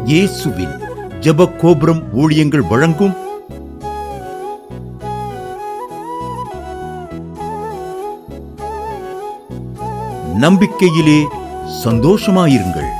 இயேசுவின் ஜெப கோபுரம் ஊழியங்கள் வழங்கும் நம்பிக்கையிலே சந்தோஷமாயிருங்கள்.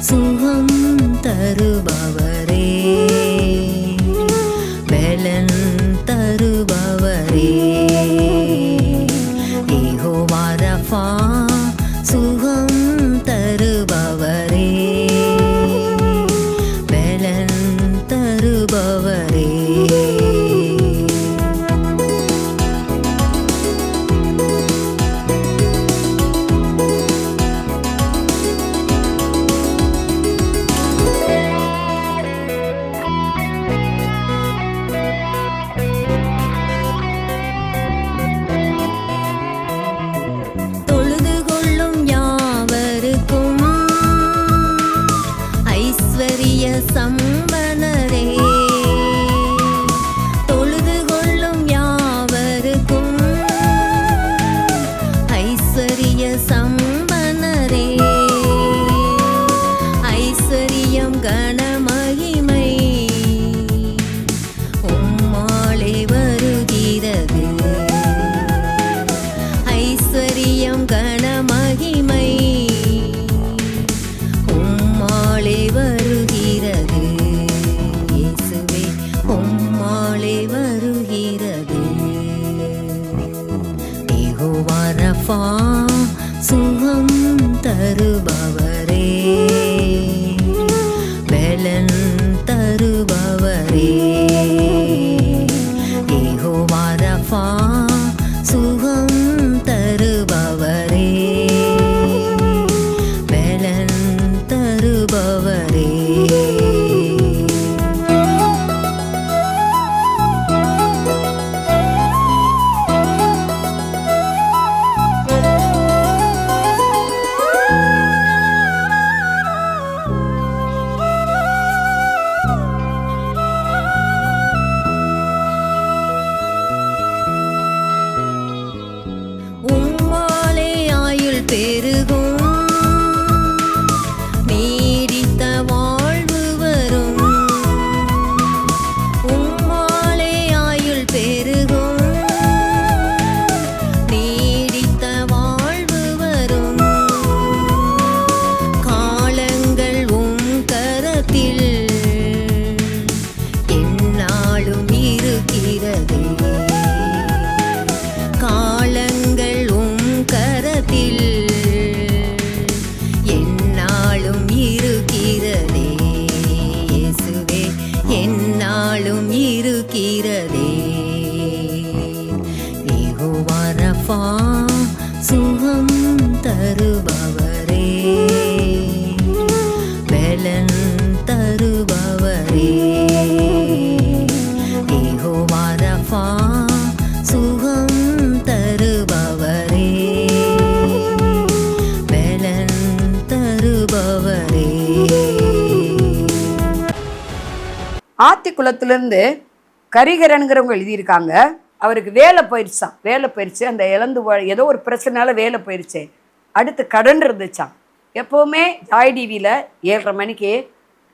சுகம் தருபவரே, பலன் தருபவரே. யெகோவா ரஃபா சுகம் தருபவரே, பலன் தருபவரே. சம்பனரே, தொழுது கொள்ளும் யாவருக்கும் ஐஸ்வரிய சம்பனரே. ஐஸ்வரியம் கனமகிமை உம்மாலே வருகிறது. ஐஸ்வரியம் கனமகிமை உம்மாலே வருகிறது. இயேசுவே உம்மாலே வருகிறது. யெகோவா ரஃபா சுகம் தருபவரே, பலன் தருபவரே. யெகோவா ரஃபா சுகம் தருபவரே, பலன் தருபவரே. உம்மாலே ஆயுள் பெருகும், நீடித்த வாழ்வு வரும். உம்மாலே ஆயுள் பெருகும், நீடித்த வாழ்வு வரும். காலங்கள் உம் கரத்தில் எந்நாளும் இருக்கிறது. காலங்கள் உம் கரத்தில் எந்நாளும் இருக்கிறதே. இயேசுவே எந்நாளும் இருக்கிறதே. யெகோவா ரஃபா சுகம் தருபவரே, பலன் தருபவரே. யெகோவா ரஃபா சுகம் தருபவரே, பலன் தருபவரே. ஆத்திக்குளத்திலிருந்து கரிகரனுங்கிறவங்க எழுதியிருக்காங்க. அவருக்கு வேலை போயிடுச்சான். வேலை போயிடுச்சு, அந்த ஏதோ ஒரு பிரச்சனைனால வேலை போயிடுச்சு. அடுத்து கடன் இருந்துச்சான். எப்போவுமே ஜாய் டிவியில் 7:30 மணிக்கு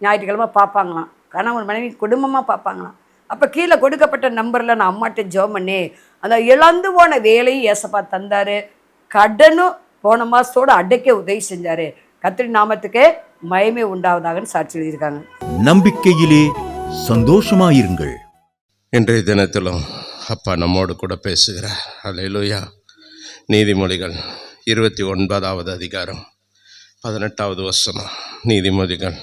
ஞாயிற்றுக்கிழமை பார்ப்பாங்களாம். கணவன் மனைவி குடும்பமாக பார்ப்பாங்களாம். அப்போ கீழே கொடுக்கப்பட்ட நம்பரில் நான் அம்மாட்ட ஜெபம் பண்ணி அந்த இழந்து போன வேலையும் ஏசப்பா தந்தார். கடனும் போன மாதத்தோடு அடைக்க உதவி செஞ்சார். கர்த்தருடைய நாமத்துக்கு மகிமை உண்டாவதாகன்னு சாட்சி எழுதியிருக்காங்க. நம்பிக்கையிலே சந்தோஷமாயிருங்கள். இன்றைய தினத்திலும் அப்பா நம்மோடு கூட பேசுகிறார். அல்லேலூயா. நீதிமொழிகள் 29வது அதிகாரம் 18வது வசனம். நீதிமொழிகள்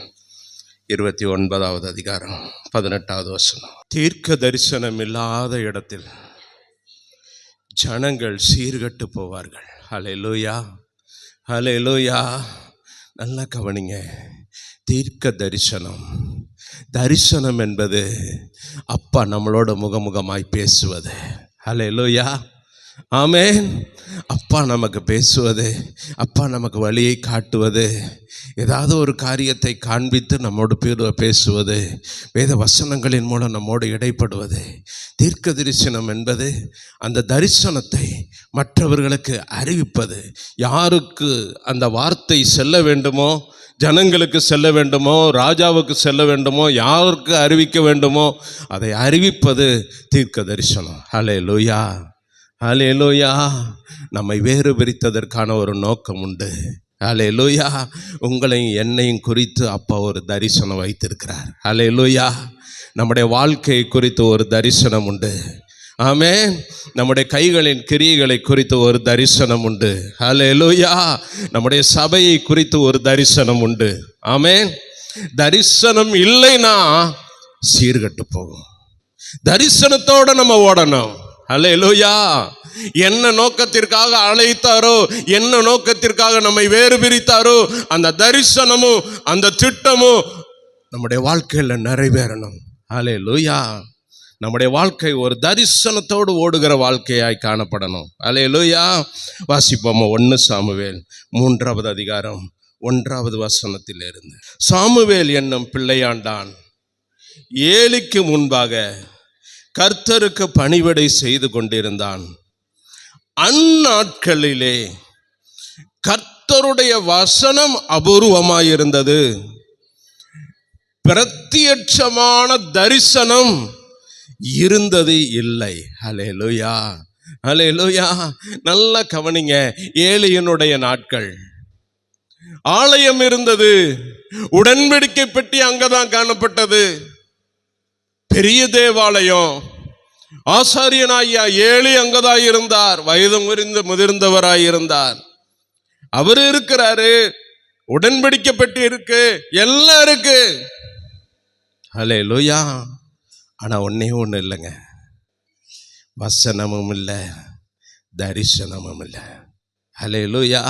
29வது அதிகாரம் 18வது வசனம். தீர்க்க தரிசனம் இல்லாத இடத்தில் ஜனங்கள் சீர்கட்டு போவார்கள். ஹல்லேலூயா, ஹல்லேலூயா. நல்லா கவனிங்க. தீர்க்க தரிசனம் என்பது அப்பா நம்மளோட முகமுகமாய் பேசுவது. ஹல்லேலூயா, ஆமென். அப்பா நமக்கு பேசுவது, அப்பா நமக்கு வழியை காட்டுவது, ஏதாவது ஒரு காரியத்தை காண்பித்து நம்மோடு பேசுவது, வேத வசனங்களின் மூலம் நம்மோடு இடைப்படுவது. தீர்க்க தரிசனம் என்பது அந்த தரிசனத்தை மற்றவர்களுக்கு அறிவிப்பது. யாருக்கு அந்த வார்த்தை செல்ல வேண்டுமோ, ஜனங்களுக்கு செல்ல வேண்டுமோ, ராஜாவுக்கு செல்ல வேண்டுமோ, யாருக்கு அறிவிக்க வேண்டுமோ அதை அறிவிப்பது தீர்க்க தரிசனம். ஹல்லேலூயா, ஹல்லேலூயா. நம்மை வேறு பிரித்ததற்கான ஒரு நோக்கம் உண்டு. ஹல்லேலூயா. உங்களையும் என்னையும் குறித்து அப்பா ஒரு தரிசனம் வைத்திருக்கிறார். ஹல்லேலூயா. நம்முடைய வாழ்க்கையை குறித்து ஒரு தரிசனம் உண்டு. ஆமென். நம்முடைய கைகளின் கிரியைகளை குறித்து ஒரு தரிசனம் உண்டு. ஹல்லேலூயா. நம்முடைய சபையை குறித்து ஒரு தரிசனம் உண்டு. ஆமென். தரிசனம் இல்லைன்னா சீர்கட்டு போகும். தரிசனத்தோட நம்ம ஓடணும். ஹல்லேலூயா. என்ன நோக்கத்திற்காக அழைத்தாரோ, என்ன நோக்கத்திற்காக நம்மை வேறு பிரித்தாரோ, அந்த தரிசனமும் அந்த திட்டமும் நம்முடைய வாழ்க்கையில் நிறைவேறணும். ஹல்லேலூயா. நம்முடைய வாழ்க்கை ஒரு தரிசனத்தோடு ஓடுகிற வாழ்க்கையாய் காணப்படணும். ஹல்லேலூயா. வாசிப்போம். 1 சாமுவேல் 3வது அதிகாரம் 1வது வசனத்திலிருந்து. சாமுவேல் என்னும் பிள்ளையாண்டான் ஏலிக்கு முன்பாக கர்த்தருக்கு பணிவிடை செய்து கொண்டிருந்தான். அந்நாட்களிலே கர்த்தருடைய வசனம் அபூர்வமாயிருந்தது. பிரத்யட்சமான தரிசனம் இருந்தது இல்லை. ஹல்லேலூயா, ஹல்லேலூயா. நல்லா கவனிங்க. ஏலியனுடைய நாட்கள் ஆலயம் இருந்தது, உடன்படிக்கை பெட்டி அங்கதான் காணப்பட்டது. பெரிய தேவாலயம். ஆசாரியனாகிய ஏலி அங்கதான் இருந்தார். வயது முதிர்ந்தவராய் இருந்தார். அவர் இருக்கிறாரு, உடன்படிக்கை பெட்டி இருக்கு, எல்லாம் இருக்கு. ஹல்லேலூயா. ஆனா ஒன்னே ஒண்ணு இல்லைங்க, வசனமும் இல்லை, தரிசனமும் இல்லை. ஹல்லேலூயா.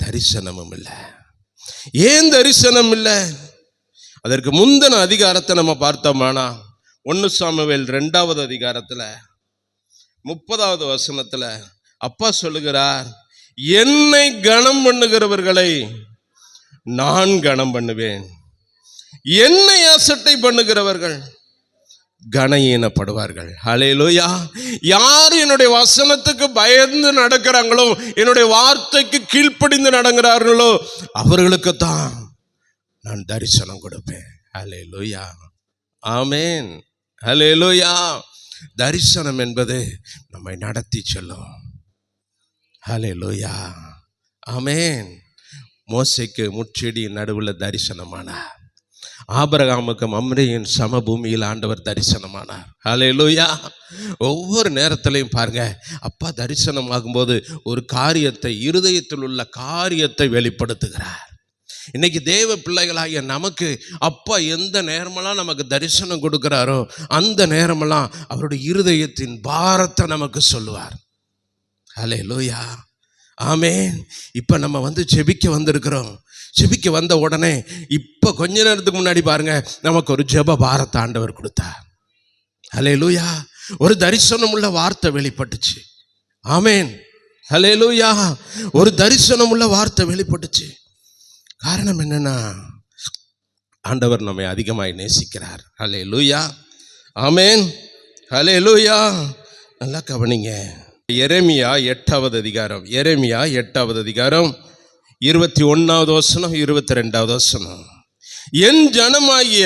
தரிசனமும் இல்லை. ஏன் தரிசனம் இல்லை? அதற்கு முந்தின அதிகாரத்தை நம்ம பார்த்தோமானா 1 சாமுவேல் 2வது அதிகாரத்துல 30வது வசனத்துல அப்பா சொல்லுகிறார், என்னை கனம் பண்ணுகிறவர்களை நான் கனம் பண்ணுவேன், என்னை அசட்டை பண்ணுகிறவர்கள் கனஈனப்படுவார்கள். ஹல்லேலூயா. யார் என்னுடைய வசனத்துக்கு பயந்து நடக்கிறாங்களோ, என்னுடைய வார்த்தைக்கு கீழ்ப்படிந்து நடக்கிறார்களோ, அவர்களுக்கு தான் நான் தரிசனம் கொடுப்பேன். ஹல்லேலூயா, ஆமென், ஹல்லேலூயா. தரிசனம் என்பது நம்மை நடத்தி செல்லும். ஹல்லேலூயா, ஆமென். மோசேக்கு முட்செடி நடுவில் தரிசனமானார். ஆபிரகாமுக்கு மம்ரேயின் சமபூமியில் ஆண்டவர் தரிசனமானார். ஹல்லேலூயா. ஒவ்வொரு நேரத்திலையும் பாருங்க, அப்பா தரிசனம் ஆகும்போது ஒரு காரியத்தை, இருதயத்தில் உள்ள காரியத்தை வெளிப்படுத்துகிறார். இன்னைக்கு தேவ பிள்ளைகளாகிய நமக்கு அப்பா எந்த நேரமெல்லாம் நமக்கு தரிசனம் கொடுக்கிறாரோ அந்த நேரமெல்லாம் அவருடைய இருதயத்தின் பாரத்தை நமக்கு சொல்லுவார். ஹல்லேலூயா, ஆமென். இப்போ நம்ம ஜெபிக்க வந்திருக்கிறோம். ஜெபிக்க வந்த உடனே இப்போ கொஞ்ச நேரத்துக்கு முன்னாடி பாருங்க, நமக்கு ஒரு ஜெப பாரத்தை ஆண்டவர் கொடுத்தார். ஹல்லேலூயா. ஒரு தரிசனம் உள்ள வார்த்தை வெளிப்பட்டுச்சு. ஆமென், ஹல்லேலூயா. ஒரு தரிசனம் உள்ள வார்த்தை வெளிப்பட்டுச்சு. காரணம் என்னன்னா, ஆண்டவர் நம்மை அதிகமாய் நேசிக்கிறார். ஹல்லேலூயா, ஆமென், ஹல்லேலூயா. நல்லா கவனிங்க. எரேமியா 8வது அதிகாரம், எரேமியா 8வது அதிகாரம் 21வது வசனம் 22வது வசனம். என் ஜனமாகிய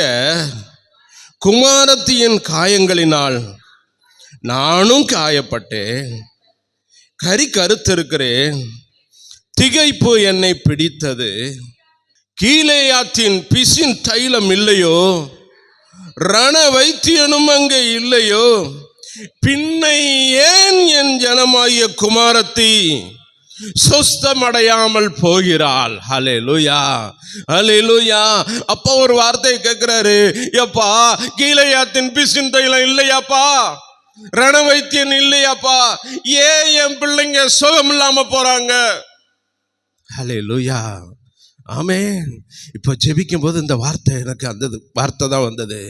குமாரத்தியின் காயங்களினால் நானும் காயப்பட்டேன், கருத்திருக்கிறேன், திகைப்பு என்னை பிடித்தது. கீலேயாத்தின் பிசின் தைலம் இல்லையோ, ரண வைத்தியனும் அங்கே இல்லையோ, பின்னை ஏன் என் ஜனமாகிய குமாரத்தி சொஸ்தமடையாமல் போகிறாள்? ஹல்லேலூயா, ஹல்லேலூயா. அப்பா ஒரு வார்த்தை கேட்கிறாரு, எப்பா கீலேயாத்தின் பிசின் தைலம் இல்லையாப்பா, ரணவைத்தியன் இல்லையாப்பா, ஏன் என் பிள்ளைங்க சுகம் இல்லாம போறாங்க? ஹல்லேலூயா, ஆமென். இப்போ ஜெபிக்கும் போது இந்த வார்த்தை எனக்கு அந்த வார்த்தை தான் வந்தது.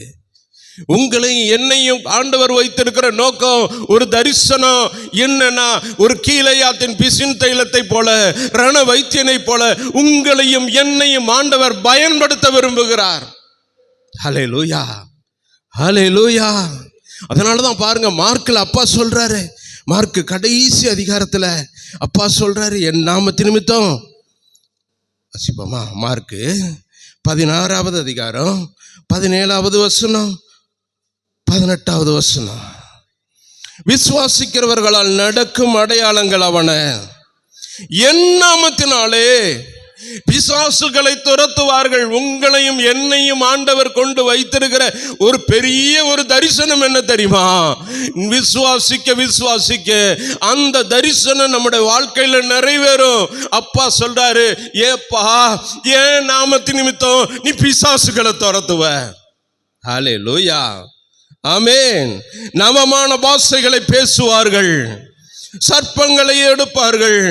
உங்களையும் என்னையும் ஆண்டவர் வைத்திருக்கிற நோக்கம், ஒரு தரிசனம் என்னன்னா, ஒரு கீலேயாத்தின் பிசின் தைலத்தை போல, ரண வைத்தியனை போல உங்களையும் என்னையும் ஆண்டவர் பயன்படுத்த விரும்புகிறார். ஹல்லேலூயா, ஹல்லேலூயா. அதனாலதான் பாருங்க, மார்க்கில் அப்பா சொல்றாரு, மார்க்கு கடைசி அதிகாரத்துல அப்பா சொல்றாரு, என் நாமத்து நிமித்தம், வசிப்போமா, மார்க்கு 16வது அதிகாரம் 17வது வசனம் 18வது வசனம், விசுவாசிக்கிறவர்களால் நடக்கும் அடையாளங்கள் அவன, என் நாமத்தினாலே பிசாசுகளை துரத்துவார்கள். உங்களையும் என்னையும் ஆண்டவர் கொண்டு வைத்திருக்கிற ஒரு பெரிய ஒரு தரிசனம் என்ன தெரியுமா? விசுவாசிக்க விசுவாசிக்க அந்த தரிசனம் நம்முடைய வாழ்க்கையில நிறைவேறும். அப்பா சொல்றாரு, ஏப்பா ஏன் நாமத்தின் நிமித்தம் நீ பிசாசுகளை துரத்துவ. ஹல்லேலூயா, ஆமென். நவமான பாஷைகளை பேசுவார்கள், சர்ப்பங்களை எடுப்பார்கள்,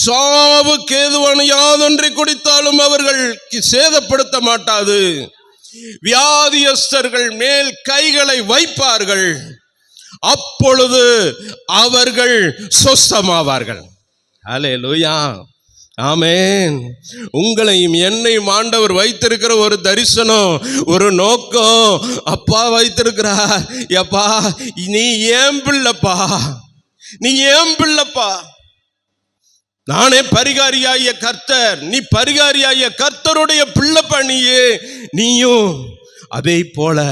சாவு கேதுவான யாதொன்றை குடித்தாலும் அவர்கள் சேதப்படுத்த மாட்டாது, வியாதியஸ்தர்கள் மேல் கைகளை வைப்பார்கள், அப்பொழுது அவர்கள் சொஸ்தமாவார்கள். ஹல்லேலூயா, ஆமென். உங்களையும் என்னையும் ஆண்டவர் வைத்திருக்கிற ஒரு தரிசனம், ஒரு நோக்கம் அப்பா வைத்திருக்கிறார். எப்பா நீ ஏன் பிள்ளைப்பா, நீ ஏன் பிள்ளைப்பா, நானே பரிகாரியாகிய கர்த்தர், நீ பரிகாரியாகிய கர்த்தருடைய பிள்ளைப்பா, நீயும் அதே போல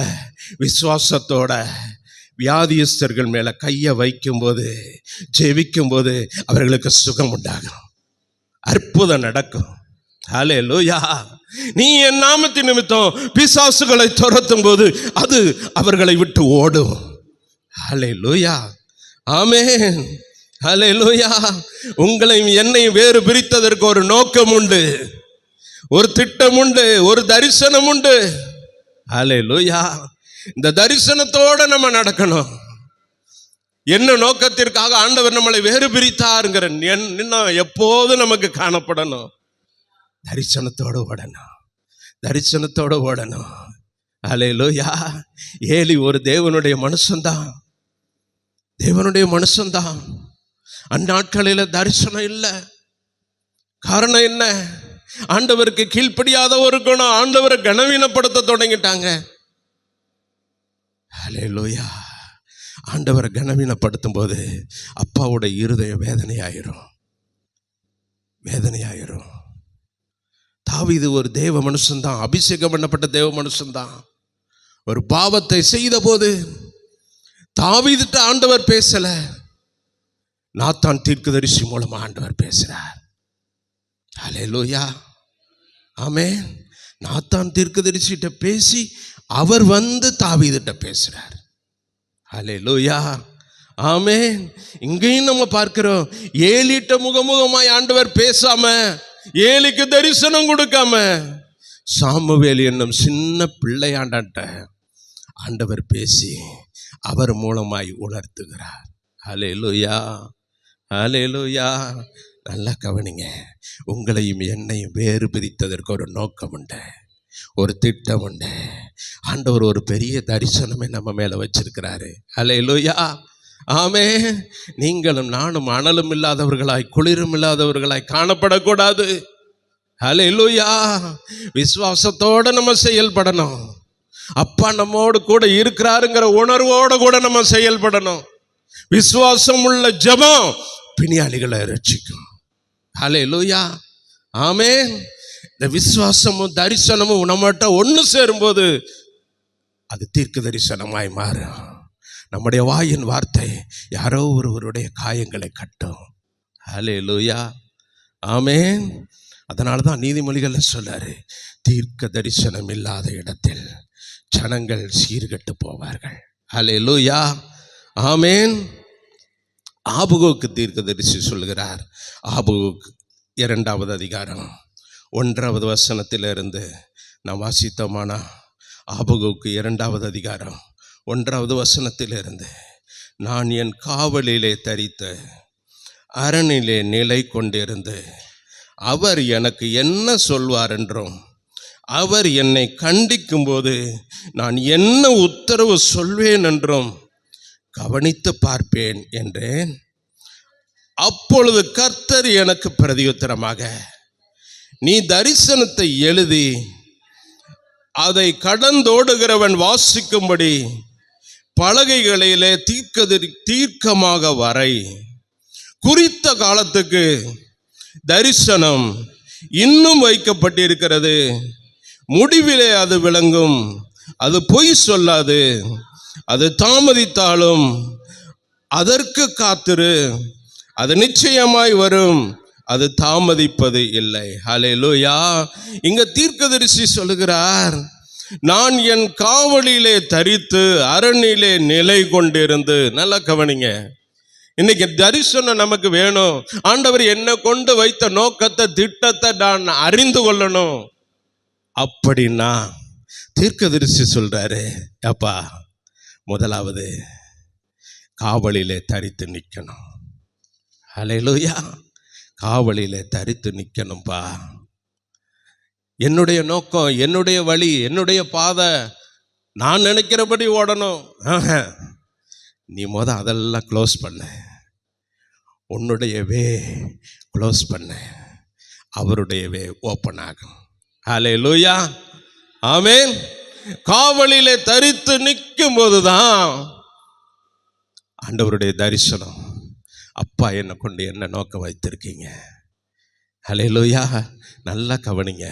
விசுவாசத்தோட வியாதியஸ்தர்கள் மேல கையை வைக்கும் போது, ஜெபிக்கும் போது அவர்களுக்கு சுகம் உண்டாகும், அற்புதம் நடக்கும். ஹல்லேலூயா. நீ என் நாமத்தின் நிமித்தம் பிசாசுகளை துரத்தும் போது அது அவர்களை விட்டு ஓடும். ஹல்லேலூயா, ஆமென், ஹல்லேலூயா. உங்களையும் என்னையும் வேறு பிரித்ததற்கு ஒரு நோக்கம் உண்டு, ஒரு திட்டம் உண்டு, ஒரு தரிசனம் உண்டு. ஹல்லேலூயா. இந்த தரிசனத்தோட நம்ம நடக்கணும். என்ன நோக்கத்திற்காக ஆண்டவர் நம்மளை வேறு பிரித்தாருங்கிற எப்போதும் நமக்கு காணப்படணும். தரிசனத்தோடு ஓடணும், தரிசனத்தோடு ஓடணும். ஹல்லேலூயா. ஏலி ஒரு தேவனுடைய மனுஷன்தான், தேவனுடைய மனுஷன்தான். அந்நாட்களில் தரிசனம் இல்லை. காரணம் என்ன? ஆண்டவருக்கு கீழ்ப்படியாத ஒரு குணம், ஆண்டவரை கனவீனப்படுத்த தொடங்கிட்டாங்க. ஹல்லேலூயா. ஆண்டவரை கனவீனப்படுத்தும் போது அப்பாவோட இருதயம் வேதனையாயிரும், வேதனையாயிரும். தாவீது ஒரு தேவ மனுஷன்தான், அபிஷேகம் பண்ணப்பட்ட தேவ மனுஷன்தான். ஒரு பாவத்தை செய்த போது தாவீதுட்ட ஆண்டவர் பேசல, நாத்தான் தீர்க்கதரிசி மூலமா ஆண்டவர் பேசுறார். ஹல்லேலூயா, ஆமென். நாத்தான் தீர்க்கதரிசிட்ட பேசி அவர் வந்து தாவீதுட்ட பேசுறார். ஹல்லேலூயா, ஆமென். இங்கேயும் நம்ம பார்க்கிறோம், ஏலிட்ட முகமுகமாய் ஆண்டவர் பேசாம, ஏலிக்கு தரிசனம் கொடுக்காம, சாமுவேல் என்னும் சின்ன பிள்ளையாண்டாட்ட ஆண்டவர் பேசி அவர் மூலமாய் உணர்த்துகிறார். ஹல்லேலூயா, ஹல்லேலூயா. நல்லா கவனிங்க, உங்களையும் என்னையும் வேறு பிரித்ததற்கு ஒரு நோக்கம் உண்டு, ஒரு திட்டம் உண்டு. ஆண்டவர் ஒரு பெரிய தரிசனமே நம்ம மேல வச்சிருக்கிறாரு. ஹல்லேலூயா, ஆமென். நீங்களும் நானும் அனலும் இல்லாதவர்களாய் குளிரும் இல்லாதவர்களாய் காணப்படக்கூடாது. ஹல்லேலூயா. விசுவாசத்தோட நம்ம செயல்படணும். அப்பா நம்மோடு கூட இருக்கிறாருங்கிற உணர்வோடு கூட நம்ம செயல்படணும். விசுவாசம் உள்ள ஜெபம் பிணியாளிகளை ரட்சிக்கும். ஹல்லேலூயா, ஆமென். இந்த விசுவாசமும் தரிசனமும் நம்மகிட்ட ஒன்று சேரும்போது அது தீர்க்க தரிசனமாய் மாறும். நம்முடைய வாயின் வார்த்தை யாரோ ஒருவருடைய காயங்களை கட்டும். ஹல்லேலூயா, ஆமென். அதனால தான் நீதிமொழிகள்ல சொல்லாரு, தீர்க்க தரிசனம் இல்லாத இடத்தில் ஜனங்கள் சீர்கெட்டு போவார்கள். ஹல்லேலூயா, ஆமேன். ஆபகுக்கு தீர்க்கதரிசி சொல்கிறார். ஆபகுக்கு 2வது அதிகாரம் 1வது வசனத்திலிருந்து நான் வாசித்தோமானா, ஆபகுக்கு 2வது அதிகாரம் 1வது வசனத்திலிருந்து, நான் என் காவலிலே தரித்து அரணிலே நிலை கொண்டிருந்து அவர் எனக்கு என்ன சொல்வார் என்றும் அவர் என்னை கண்டிக்கும் போது நான் என்ன உத்தரவு சொல்வேன் என்றும் கவனித்து பார்ப்பேன் என்றேன். அப்பொழுது கர்த்தர் எனக்கு பிரதியுத்தரமாக, நீ தரிசனத்தை எழுதி அதை கடந்தோடுகிறவன் வாசிக்கும்படி பலகைகளிலே தீர்க்கமாக வரை. குறித்த காலத்துக்கு தரிசனம் இன்னும் வைக்கப்பட்டிருக்கிறது, முடிவிலே அது விளங்கும், அது பொய் சொல்லாது, அது தாமதித்தாலும் அதற்கு காத்திரு, அது நிச்சயமாய் வரும், அது தாமதிப்பது இல்லை. ஹல்லேலூயா. இங்க தீர்க்கதரிசி சொல்லுகிறார், நான் என் காவலிலே தரித்து அரணிலே நிலை கொண்டிருந்து. நல்லா கவனிங்க, இன்னைக்கு தரிசனம் நமக்கு வேணும். ஆண்டவர் என்ன கொண்டு வைத்த நோக்கத்தை திட்டத்தை நான் அறிந்து கொள்ளணும். அப்படின்னா தீர்க்கதரிசி சொல்றாரு, அப்பா முதலாவது காவலிலே தரித்து நிற்கணும். ஹல்லேலூயா. காவலிலே தரித்து நிற்கணும்பா. என்னுடைய நோக்கம், என்னுடைய வழி, என்னுடைய பாதை நான் நினைக்கிறபடி ஓடணும். நீ அதெல்லாம் க்ளோஸ் பண்ண, உன்னுடைய வே க்ளோஸ் பண்ண, அவருடைய வே ஓப்பன் ஆகும். ஹல்லேலூயா. ஆமென். காவலிலே தரித்து நிற்கும் போதுதான் ஆண்டவருடைய தரிசனம். அப்பா என்னை கொண்டு என்ன நோக்கம் வைத்திருக்கீங்க? ஹல்லேலூயா. நல்லா கவனிங்க.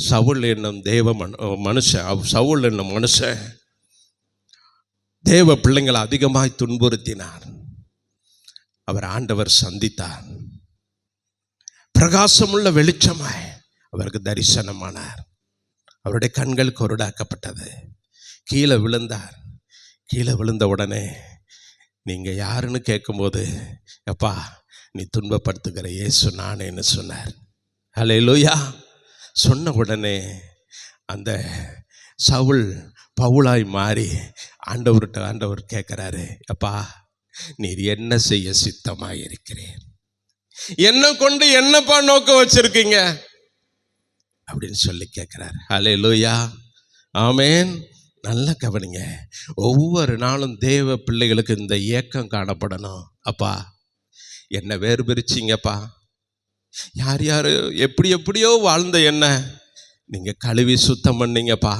சவுல் என்னும் மனுஷன், சவுல் என்னும் மனுஷன் தேவ பிள்ளைங்களை அதிகமாய் துன்புறுத்தினார். அவர் ஆண்டவர் சந்தித்தார். பிரகாசமுள்ள வெளிச்சமாய் அவருக்கு தரிசனமானார். அவருடைய கண்கள் குருடாக்கப்பட்டது. கீழே விழுந்தார். கீழே விழுந்த உடனே நீங்கள் யாருன்னு கேட்கும்போது, அப்பா நீ துன்பப்படுத்துகிற இயேசு நானேன்னு சொன்னார். ஹல்லேலூயா. சொன்ன உடனே அந்த சவுல் பவுலாய் மாறி ஆண்டவர் கேட்குறாரு, அப்பா நீர் என்ன செய்ய சித்தமாக இருக்கிறேன்? என்ன கொண்டு என்னப்பா நோக்கம் வச்சிருக்கீங்க அப்படின்னு சொல்லி கேட்குறாரு. ஹல்லேலூயா. ஆமென். நல்லா கவனிங்க. ஒவ்வொரு நாளும் தேவ பிள்ளைகளுக்கு இந்த ஏக்கம் காணப்படணும். அப்பா என்னை வேறு பிரிச்சிங்கப்பா, யார் யார் எப்படியோ வாழ்ந்த என்ன நீங்கள் கழுவி சுத்தம் பண்ணீங்கப்பா,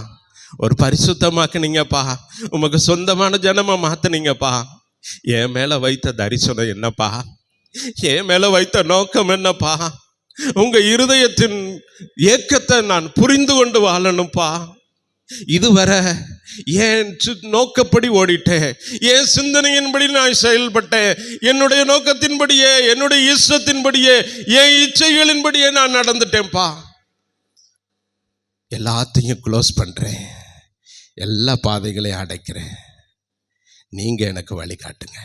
ஒரு பரிசுத்தமாக்குனீங்கப்பா, உமக்கு சொந்தமான ஜனமாக மாற்றினீங்கப்பா. என் மேலே வைத்த தரிசனம் என்னப்பா? என் மேலே வைத்த நோக்கம் என்னப்பா? உங்கள் இருதயத்தின் ஏக்கத்தை நான் புரிந்து கொண்டு வாழணும்ப்பா. இதுவரை என் நோக்கப்படி ஓடிட்டேன், என் சிந்தனையின்படி நான் செயல்பட்டேன், என்னுடைய நோக்கத்தின்படியே, என்னுடைய இஷ்டத்தின்படியே, என் இச்சைகளின்படியே நான் நடந்துட்டேன்ப்பா. எல்லாத்தையும் க்ளோஸ் பண்ணுறேன், எல்லா பாதைகளையும் அடைக்கிறேன். நீங்கள் எனக்கு வழி காட்டுங்க.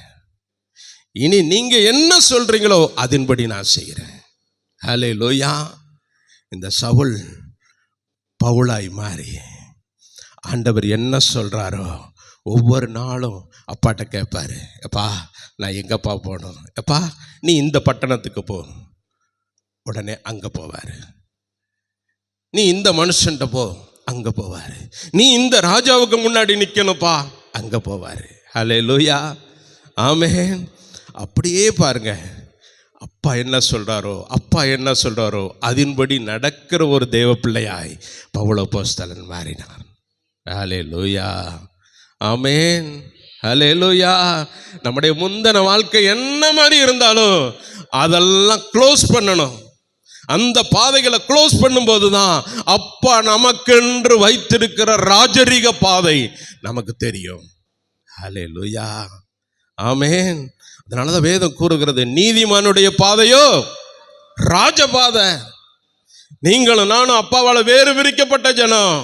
இனி நீங்கள் என்ன சொல்கிறீங்களோ அதன்படி நான் செய்கிறேன். ஹல்லேலூயா. இந்த சவுல் பவுலாய் மாறி ஆண்டவர் என்ன சொல்கிறாரோ ஒவ்வொரு நாளும் அப்பாட்ட கேட்பாரு, எப்பா நான் எங்கப்பா போகணும்? எப்பா நீ இந்த பட்டணத்துக்கு போ. உடனே அங்கே போவார். நீ இந்த மனுஷன்ட்ட போ, அங்கே போவார். நீ இந்த ராஜாவுக்கு முன்னாடி நிற்கணும்ப்பா, அங்கே போவார். ஹல்லேலூயா. ஆமென். அப்படியே பாருங்க, அப்பா என்ன சொல்கிறாரோ அதன்படி நடக்கிற ஒரு தேவ பிள்ளையாய் பவுல் அப்போஸ்தலன் மாறினார். ஹல்லேலூயா. ஆமென். ஹல்லேலூயா. நம்முடைய முந்தின வாழ்க்கை என்ன மாதிரி இருந்தாலும் அதெல்லாம் க்ளோஸ் பண்ணணும். அந்த பாதைகளை க்ளோஸ் பண்ணும்போது தான் அப்பா நமக்கென்று வைத்திருக்கிற ராஜரீக பாதை நமக்கு தெரியும். ஹல்லேலூயா. ஆமென். அதனாலதான் வேதம் கூறுகிறது, நீதிமானுடைய பாதையோ ராஜபாதை. நீங்களும் நானும் அப்பாவால் வேறு விரிக்கப்பட்ட ஜனம்.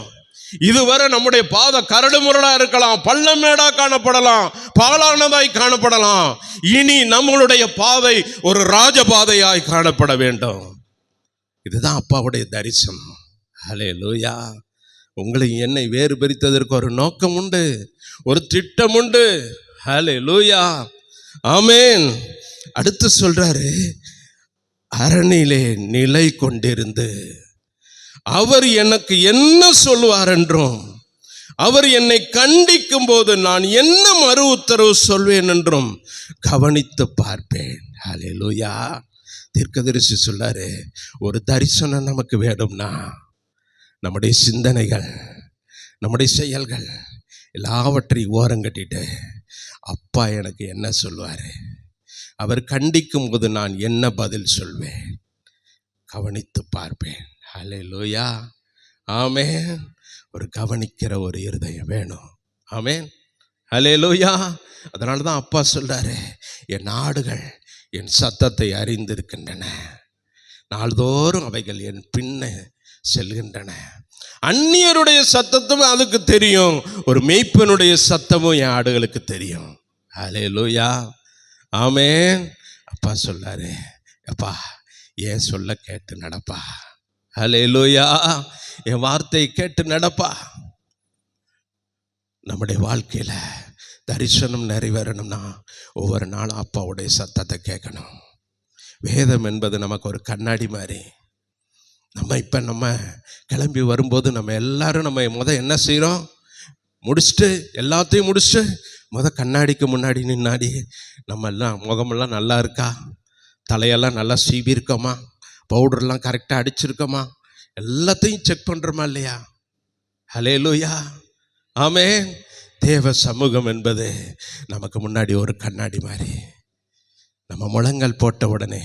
இதுவரை நம்முடைய பாதை கரடு முரடா இருக்கலாம், பள்ளமேடா காணப்படலாம், பாலானதாய் காணப்படலாம். இனி நம்மளுடைய பாதை ஒரு ராஜபாதையாய் காணப்பட வேண்டும். இதுதான் அப்பாவுடைய தரிசனம். ஹல்லேலூயா. உங்களை என்னை வேறு பிரித்ததற்கு ஒரு நோக்கம் உண்டு, ஒரு திட்டம் உண்டு. ஹல்லேலூயா. ஆமென். அடுத்து சொல்றாரு, அரணிலே நிலை கொண்டிருந்து அவர் எனக்கு என்ன சொல்வார் என்றும், அவர் என்னை கண்டிக்கும் போது நான் என்ன மறு உத்தரவு சொல்வேன் என்றும் கவனித்து பார்ப்பேன். ஹல்லேலூயா. தீர்க்கதரிசி சொல்லாரு, ஒரு தரிசனம் நமக்கு வேணும்னா நம்முடைய சிந்தனைகள், நம்முடைய செயல்கள் எல்லாவற்றையும் ஓரங்கட்டிட்டு அப்பா எனக்கு என்ன சொல்வார், அவர் கண்டிக்கும் போது நான் என்ன பதில் சொல்வேன், கவனித்து பார்ப்பேன். ஹல்லேலூயா. ஆமென். ஒரு கவனிக்கிற ஒரு இருதயம் வேணும். ஆமென். ஹல்லேலூயா. அதனால தான் அப்பா சொல்றாரு, என் ஆடுகள் என் சத்தத்தை அறிந்திருக்கின்றன, நாள்தோறும் அவைகள் என் பின்ன செல்கின்றன. அந்நியருடைய சத்தத்தும் அதுக்கு தெரியும், ஒரு மேய்ப்பனுடைய சத்தமும் என் ஆடுகளுக்கு தெரியும். ஹல்லேலூயா. ஆமென். அப்பா சொல்லாரு, அப்பா ஏன் சொல்ல கேட்டு நடப்பா. ஹல்லேலூயா. என் வார்த்தையை கேட்டு நடப்பா. நம்முடைய வாழ்க்கையில தரிசனம் நிறைவேறணும்னா ஒவ்வொரு நாளும் அப்பாவுடைய சத்தத்தை கேட்கணும். வேதம் என்பது நமக்கு ஒரு கண்ணாடி மாதிரி. நம்ம கிளம்பி வரும்போது நம்ம எல்லாரும் என்ன செய்கிறோம், முடிச்சுட்டு எல்லாத்தையும் முடிச்சுட்டு கண்ணாடிக்கு முன்னாடி நின்னாடி நம்ம எல்லாம் முகமெல்லாம் நல்லா இருக்கா, தலையெல்லாம் நல்லா சீவி இருக்கோமா, பவுடர்லாம் கரெக்டாக அடிச்சிருக்கோமா, எல்லாத்தையும் செக் பண்ணுறோமா இல்லையா? ஹல்லேலூயா. ஆமென். தேவ சமூகம் என்பது நமக்கு முன்னாடி ஒரு கண்ணாடி மாதிரி. நம்ம முழங்கால் போட்ட உடனே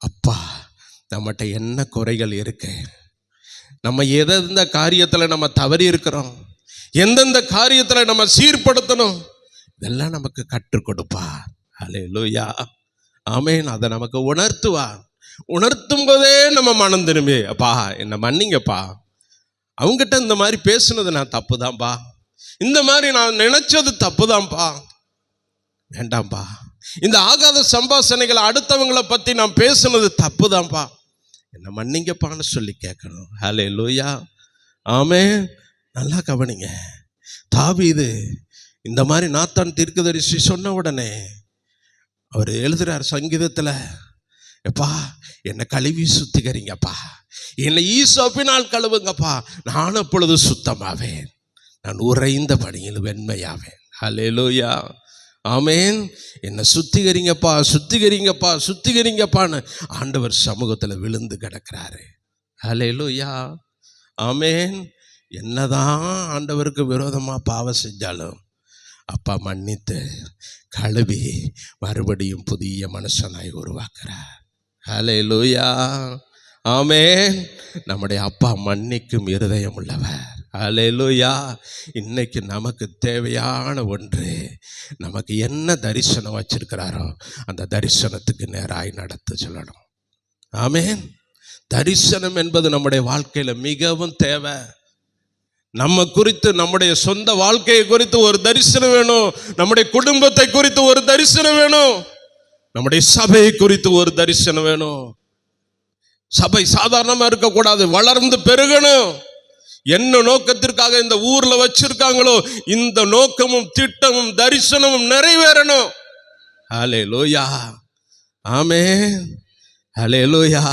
அப்பா நம்மகிட்ட என்ன குறைகள் இருக்கு, நம்ம எந்த காரியத்தில் நம்ம தவறி இருக்கிறோம், எந்தெந்த காரியத்தில் நம்ம சீர்படுத்தணும், இதெல்லாம் நமக்கு கற்றுக் கொடுப்பார். ஹல்லேலூயா. ஆமென். அதை நமக்கு உணர்த்துவார். உணர்த்தும் போதே நம்ம மனம் திரும்பி, அப்பா என்ன மன்னிங்கப்பா, அவங்ககிட்ட இந்த மாதிரி பேசுனது நான் தப்பு தான்ப்பா, இந்த மாதிரி நான் நினைச்சது தப்பு தான்ப்பா, வேண்டாம்ப்பா, இந்த ஆகாத சம்பாஷணைகளை அடுத்தவங்களை பற்றி நான் பேசுனது தப்பு தான்ப்பா, என்ன மன்னிங்கப்பான்னு சொல்லி கேட்கணும். ஹல்லேலூயா. ஆமென். நல்லா கவனிங்க. தாவீது இந்த மாதிரி நாத்தான் தீர்க்கதரிசி சொன்ன உடனே அவர் எழுதுறார் சங்கீதத்தில், எப்பா என்னை கழுவி சுத்திகரிங்கப்பா, என்னை ஈசோப்பினால் கழுவுங்கப்பா, நான் அப்பொழுது சுத்தமாவேன், நான் உறைந்த பணியில் வெண்மையாவேன். ஹல்லேலூயா. ஆமென். என்னை சுத்திகரிங்கப்பா, சுத்திகரிங்கப்பா, சுத்திகரிங்கப்பான்னு ஆண்டவர் சமூகத்தில் விழுந்து கிடக்கிறாரு. ஹல்லேலூயா. ஆமென். என்னதான் ஆண்டவருக்கு விரோதமாக பாவம் செஞ்சாலும் அப்பா மன்னித்து கழுவி மறுபடியும் புதிய மனுஷனாய் உருவாக்குறார். ஹல்லேலூயா. ஆமென். நம்முடைய அப்பா மன்னிக்கும் இருதயம் உள்ளவர். ஹல்லேலூயா. இன்னைக்கு நமக்கு தேவையான ஒன்று, நமக்கு என்ன தரிசனம் வச்சிருக்கிறாரோ அந்த தரிசனத்துக்கு நேராய் நடத்த சொல்லணும். ஆமென். தரிசனம் என்பது நம்முடைய வாழ்க்கையில் மிகவும் தேவை. நம்ம குறித்து, நம்முடைய சொந்த வாழ்க்கையை குறித்து ஒரு தரிசனம் வேணும், நம்முடைய குடும்பத்தை குறித்து ஒரு தரிசனம் வேணும், நம்முடைய சபையை குறித்து ஒரு தரிசனம் வேணும். சபை சாதாரணமா இருக்கக்கூடாது, வளர்ந்து பெருகணும். என்ன நோக்கத்திற்காக இந்த ஊர்ல வச்சிருக்காங்களோ இந்த நோக்கமும் திட்டமும் தரிசனமும் நிறைவேறணும். ஹல்லேலூயா. ஆமென். ஹல்லேலூயா.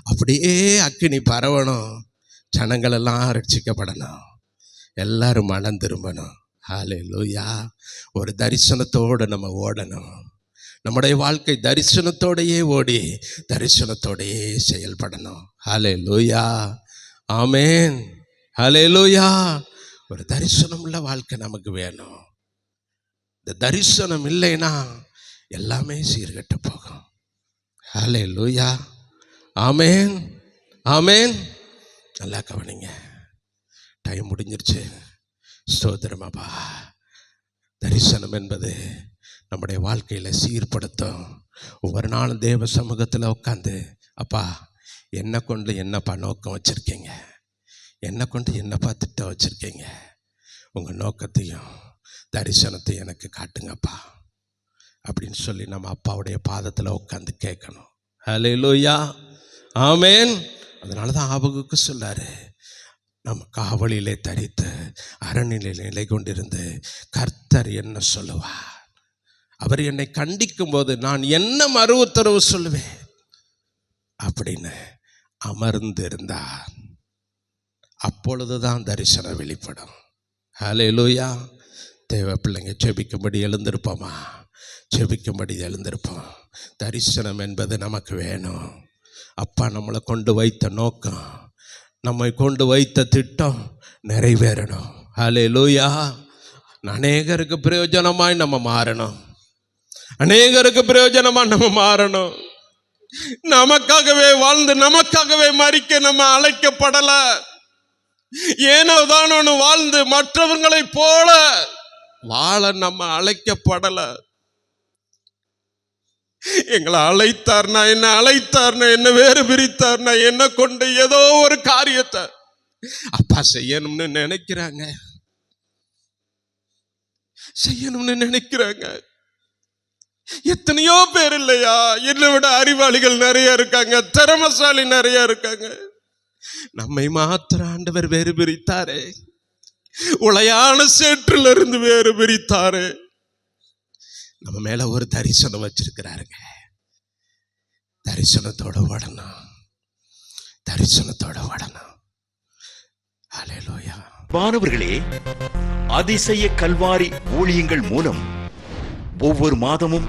அப்படியே அக்கினி பரவணும், ஜனங்கள் எல்லாம் ரட்சிக்கப்படணும், எல்லாரும் மனம் திரும்பணும். ஹல்லேலூயா. ஒரு தரிசனத்தோடு நம்ம ஓடணும். நம்முடைய வாழ்க்கை தரிசனத்தோடையே ஓடி தரிசனத்தோடையே செயல்படணும். ஹல்லேலூயா. ஆமென். ஹல்லேலூயா. ஒரு தரிசனம் உள்ள வாழ்க்கை நமக்கு வேணும். இந்த தரிசனம் இல்லைன்னா எல்லாமே சீர்கெட்டு போகும். ஹல்லேலூயா. ஆமென். ஆமென். நல்லா கவனிங்க. டைம் முடிஞ்சிருச்சு. ஸ்தோத்திரமாப்பா. தரிசனம் என்பது நம்முடைய வாழ்க்கையில் சீர்படுத்தும். ஒவ்வொரு நாளும் தேவ சமூகத்தில் உட்காந்து, அப்பா என்னை கொண்டு என்னப்பா நோக்கம் வச்சுருக்கீங்க, என்னை கொண்டு என்னப்பா திட்டம் வச்சுருக்கீங்க? உங்கள் நோக்கத்தையும் தரிசனத்தையும் எனக்கு காட்டுங்கப்பா அப்படின்னு சொல்லி நம்ம அப்பாவுடைய பாதத்தில் உட்காந்து கேட்கணும். ஹல்லேலூயா, ஆமேன். அதனால தான் ஆபகுக்கு சொல்லாரு, நம்ம காவலிலே தரித்து அரணிலே நிலை கொண்டிருந்து கர்த்தர் என்ன சொல்லுவார், அவர் என்னை கண்டிக்கும் போது நான் என்ன மறு உத்தரவு சொல்லுவேன் அப்படின்னு அமர்ந்திருந்தார். அப்பொழுதுதான் தரிசனம் வெளிப்படும். ஹல்லேலூயா. தேவ பிள்ளைங்க செபிக்கும்படி எழுந்திருப்போமா? செபிக்கும்படி எழுந்திருப்போம். தரிசனம் என்பது நமக்கு வேணும். அப்பா நம்மளை கொண்டு வைத்த நோக்கம், நம்மை கொண்டு வைத்த திட்டம் நிறைவேறணும். ஹல்லேலூயா. அநேகருக்கு பிரயோஜனமாய் நம்ம மாறணும். அநேகருக்கு பிரயோஜனமாக நம்ம மாறணும். நமக்காகவே வாழ்ந்து நமக்காகவே மரிக்க நம்ம அழைக்கப்படல. ஏனோ தானோன்னு வாழ்ந்து மற்றவங்களை போல வாழ நம்ம அழைக்கப்படல. எங்களை அழைத்தார்னா என்ன, அழைத்தார்னா என்ன, வேறு பிரித்தார்னா என்ன கொண்டு ஏதோ ஒரு காரியத்தை அப்பா செய்யணும்னு நினைக்கிறாங்க, செய்யணும்னு நினைக்கிறாங்க. எத்தனையோ பேர் இல்லையா, என்னை விட அறிவாளிகள் நிறைய இருக்காங்க, திறமசாலி நிறைய இருக்காங்க. நம்மை மாத்திர ஆண்டவர் வேறு பிரித்தாரே, உளையான சேற்றிலிருந்து வேறு பிரித்தாரே. நம்ம மேல ஒரு தரிசனம் வச்சிருக்கிறாருங்க. தரிசனத்தோட ஓடணும், தரிசனத்தோட ஓடணும். ஹல்லேலூயா. மாணவர்களே, அதிசய கல்வாரி ஊழியங்கள் மூலம் ஒவ்வொரு மாதமும்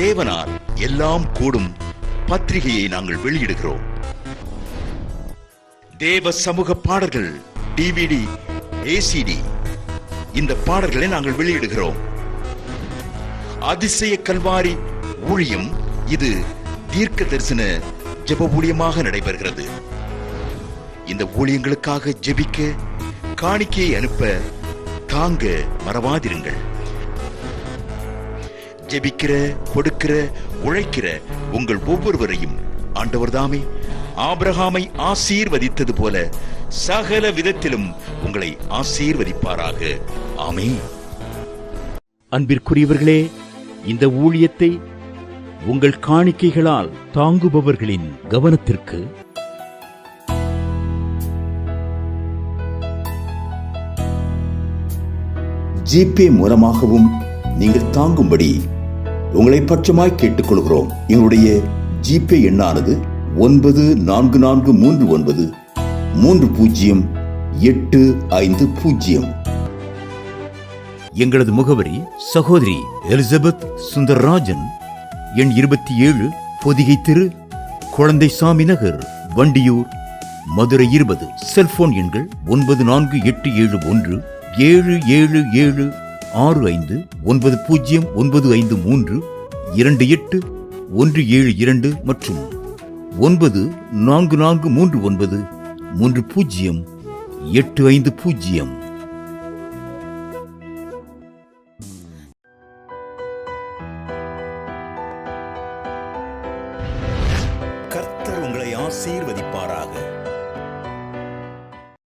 தேவனால் எல்லாம் கூடும் பத்திரிகையை நாங்கள் வெளியிடுகிறோம். தேவ சமூக பாடல்கள் DVD, ACD இந்த பாடல்களை நாங்கள் வெளியிடுகிறோம். அதிசய கல்வாரி ஊழியம் இது தீர்க்க தரிசன ஜெப ஊழியமாக நடைபெறுகிறது. இந்த ஊழியங்களுக்காக ஜெபிக்க, காணிக்கையை அனுப்ப தாங்க மறவாதிருங்கள். ஜெபிக்கிற, கொடுக்கிற, உழைக்கிற உங்கள் ஒவ்வொருவரையும் ஆண்டவர் தாமே ஆபிரகாமை ஆசீர்வதித்தது போல சகல விதத்திலும் உங்களை ஆசீர்வதிப்பாராக. ஆமென். அன்பிற்குரியவர்களே, இந்த ஊழியத்தை உங்கள் காணிக்கைகளால் தாங்குபவர்களின் கவனத்திற்கு ஜிபே மூலமாகவும் நீங்கள் தாங்கும்படி உங்களை பட்சமாய் கேட்டுக்கொள்கிறோம். எங்களுடைய ஜிபே எண்ணானது 9439308550. எங்களது முகவரி சகோதரி எலிசபெத் சுந்தரராஜன், எண் 27, பொதிகை தெரு, குழந்தைசாமி நகர், வண்டியூர், மதுரை 20. செல்போன் எண்கள் 9487177765, 9095328172 மற்றும் 9443930850. கர்த்தர் உங்களை ஆசீர்வதிப்பாராக.